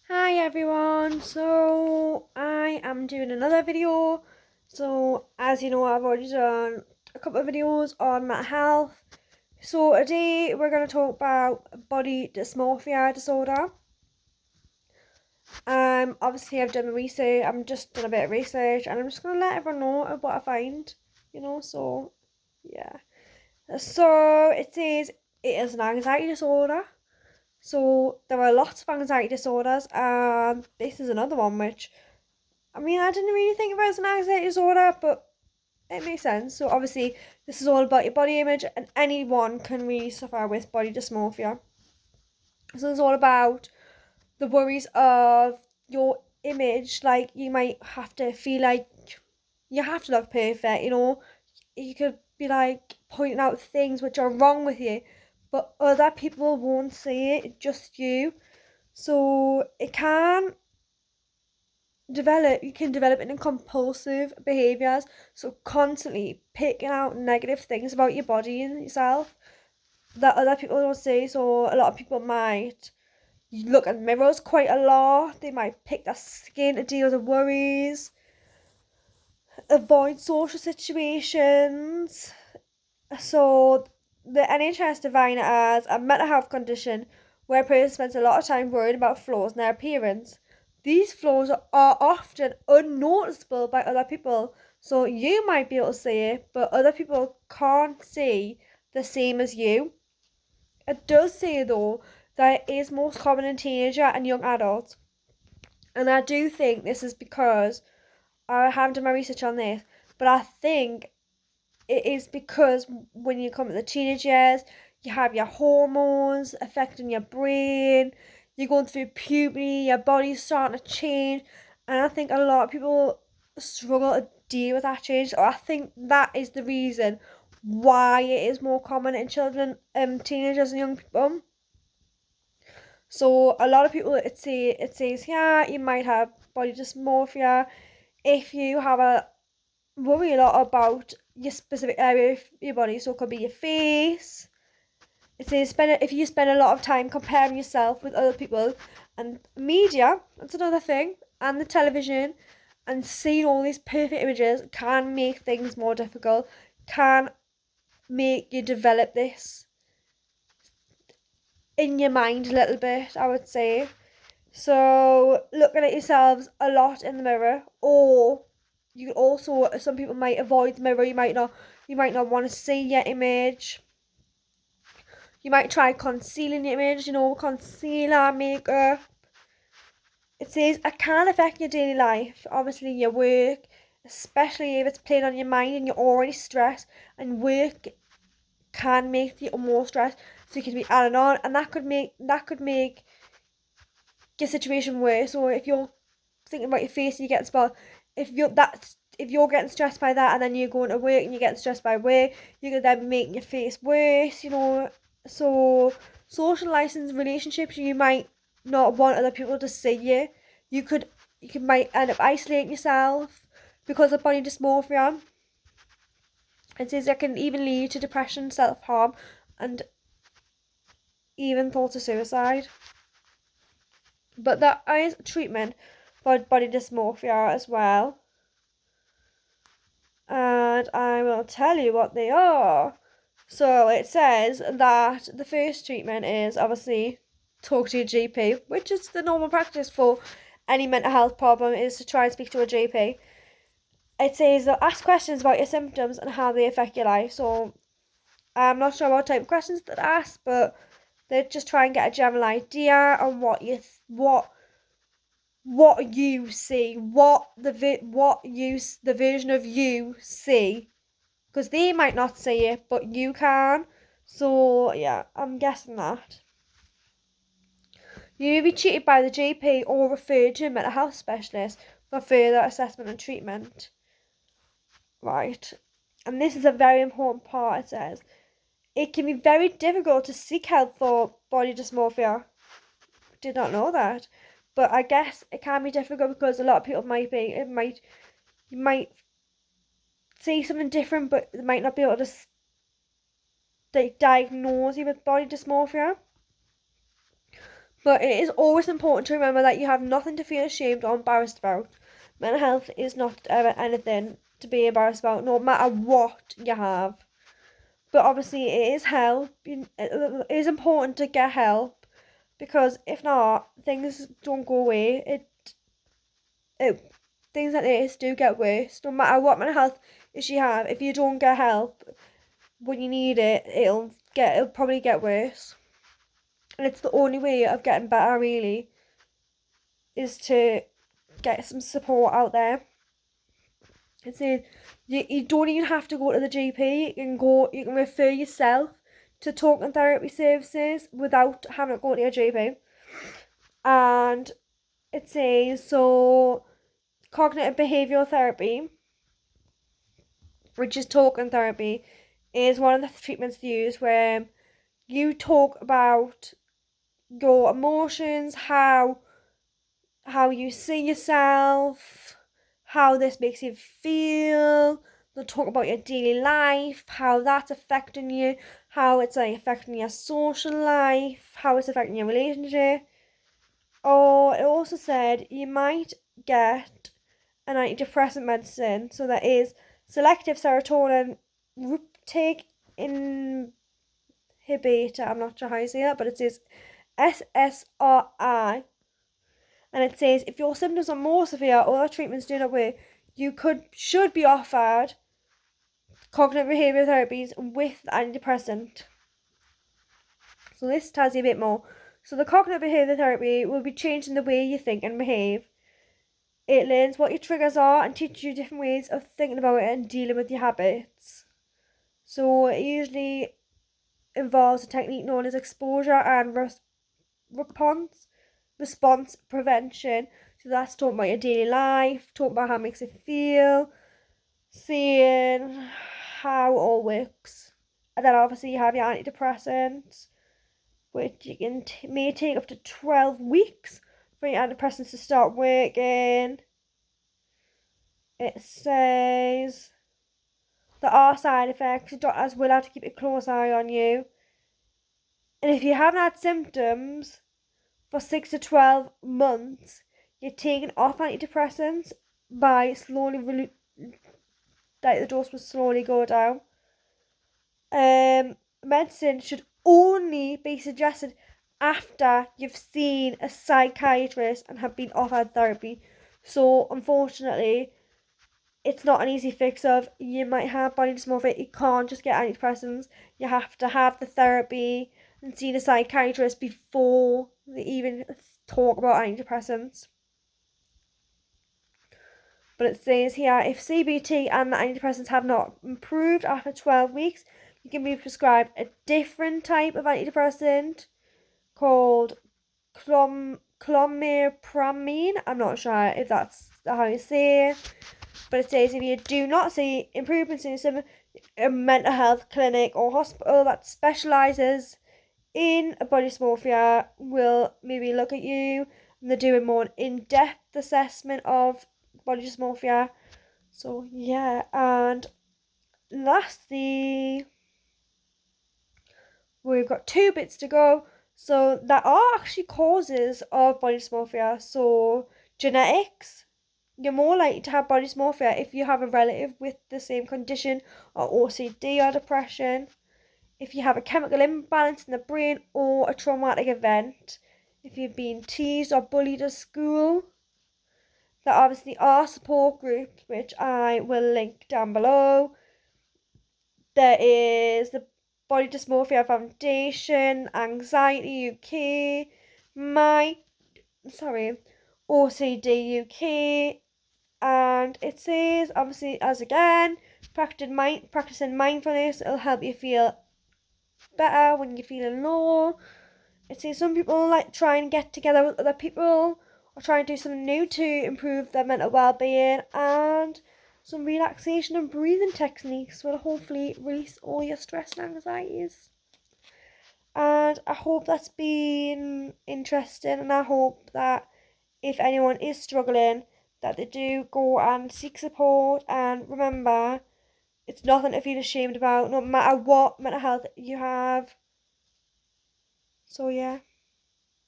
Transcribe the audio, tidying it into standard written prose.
Hi everyone, so I am doing another video. So as you know, I've already done a couple of videos on mental health. So today we're going to talk about body dysmorphia disorder. Obviously I've done research, I'm just done a bit of research and I'm just going to let everyone know of what I find, so yeah. So it says it is an anxiety disorder. So there are lots of anxiety disorders, and this is another one which, I didn't really think of it as an anxiety disorder, but it makes sense. So obviously, this is all about your body image, and anyone can really suffer with body dysmorphia. So it's all about the worries of your image. Like you might have to feel like you have to look perfect. You could be like pointing out things which are wrong with you, but other people won't see it, just you. So you can develop into compulsive behaviors. So constantly picking out negative things about your body and yourself that other people don't see. So a lot of people might look at mirrors quite a lot. They might pick their skin to deal with worries, avoid social situations. So the NHS define it as a mental health condition where a person spends a lot of time worrying about flaws in their appearance. These flaws are often unnoticeable by other people, so you might be able to see it, but other people can't see the same as you. It does say though that it is most common in teenager and young adults, and I do think this is because I haven't done my research on this, but I think it is because when you come to the teenage years, you have your hormones affecting your brain, you're going through puberty, your body's starting to change, and I think a lot of people struggle to deal with that change. Or I think that is the reason why it is more common in children, teenagers and young people. So a lot of people it says yeah, you might have body dysmorphia if you have a worry a lot about your specific area of your body. So it could be your face. It says if you spend a lot of time comparing yourself with other people and media, that's another thing, and the television, and seeing all these perfect images can make things more difficult, can make you develop this in your mind a little bit, I would say. So looking at yourselves a lot in the mirror, or you also, some people might avoid the mirror. You might not want to see your image. You might try concealing your image. Concealer, makeup. It says it can affect your daily life. Obviously, your work, especially if it's playing on your mind and you're already stressed, and work can make you more stressed. So you can be adding on, and that could make your situation worse. Or if you're thinking about your face and you get spot, if you're getting stressed by that and then you're going to work and you're getting stressed by work, you could then be making your face worse. So social license relationships, you might not want other people to see you. You could might end up isolating yourself because of body dysmorphia. It says it can even lead to depression, self harm, and even thoughts of suicide. But there is treatment for body dysmorphia as well, and I will tell you what they are. So it says that the first treatment is obviously talk to your GP, which is the normal practice for any mental health problem, is to try and speak to a GP. It says they'll ask questions about your symptoms and how they affect your life. So I'm not sure what type of questions that ask, but they just try and get a general idea on what you see, the version of you see, because they might not see it, but you can. So yeah, I'm guessing that you may be treated by the GP or referred to a mental health specialist for further assessment and treatment. Right, and this is a very important part. It says it can be very difficult to seek help for body dysmorphia. Did not know that, but I guess it can be difficult because a lot of people you might see something different, but they might not be able to diagnose you with body dysmorphia. But it is always important to remember that you have nothing to feel ashamed or embarrassed about. Mental health is not ever anything to be embarrassed about, no matter what you have. But obviously, it is help. It is important to get help, because if not, things don't go away. Things like this do get worse. No matter what mental health issue you have, if you don't get help when you need it, it'll probably get worse. And it's the only way of getting better, really, is to get some support out there. It's you don't even have to go to the GP. You can refer yourself to talking therapy services without having to go to your GP. And it says, so cognitive behavioural therapy, which is talking therapy, is one of the treatments used where you talk about your emotions, how you see yourself, how this makes you feel. They'll talk about your daily life, how that's affecting you, how it's like affecting your social life, how it's affecting your relationship. Or it also said you might get an antidepressant medicine. So that is selective serotonin reuptake inhibitor. I'm not sure how you say that, but it says SSRI. And it says if your symptoms are more severe or other treatments do not work, you should be offered cognitive behavioural therapies with antidepressant. So this tells you a bit more. So the cognitive behavioural therapy will be changing the way you think and behave. It learns what your triggers are and teaches you different ways of thinking about it and dealing with your habits. So it usually involves a technique known as exposure and response prevention. So that's talking about your daily life, talking about how it makes it feel, seeing how it all works. And then obviously you have your antidepressants, which you can may take up to 12 weeks for your antidepressants to start working. It says there are side effects. Your doctors will have to keep a close eye on you. And if you haven't had symptoms for 6 to 12 months, you're taken off antidepressants by slowly the dose will slowly go down. Medicine should only be suggested after you've seen a psychiatrist and have been offered therapy. So unfortunately, it's not an easy fix of you might have body dysmorphia. You can't just get antidepressants. You have to have the therapy and see a psychiatrist before they even talk about antidepressants. But it says here, if CBT and the antidepressants have not improved after 12 weeks, you can be prescribed a different type of antidepressant called clomipramine. I'm not sure if that's how you say it. But it says if you do not see improvements in some mental health clinic or hospital that specialises in body dysmorphia will maybe look at you, and they're doing more in-depth assessment of body dysmorphia. So yeah, and lastly, we've got 2 bits to go. So there are actually causes of body dysmorphia. So genetics. You're more likely to have body dysmorphia if you have a relative with the same condition or OCD or depression, if you have a chemical imbalance in the brain or a traumatic event, if you've been teased or bullied at school. There obviously are support groups, which I will link down below. There is the Body Dysmorphia Foundation, Anxiety UK, OCD UK, and it says obviously as again, practicing mindfulness, it'll help you feel better when you're feeling low. It says some people like try and get together with other people or try and do something new to improve their mental well-being, and some relaxation and breathing techniques will hopefully release all your stress and anxieties. And I hope that's been interesting, and I hope that if anyone is struggling, that they do go and seek support. And remember, it's nothing to feel ashamed about, no matter what mental health you have. So yeah.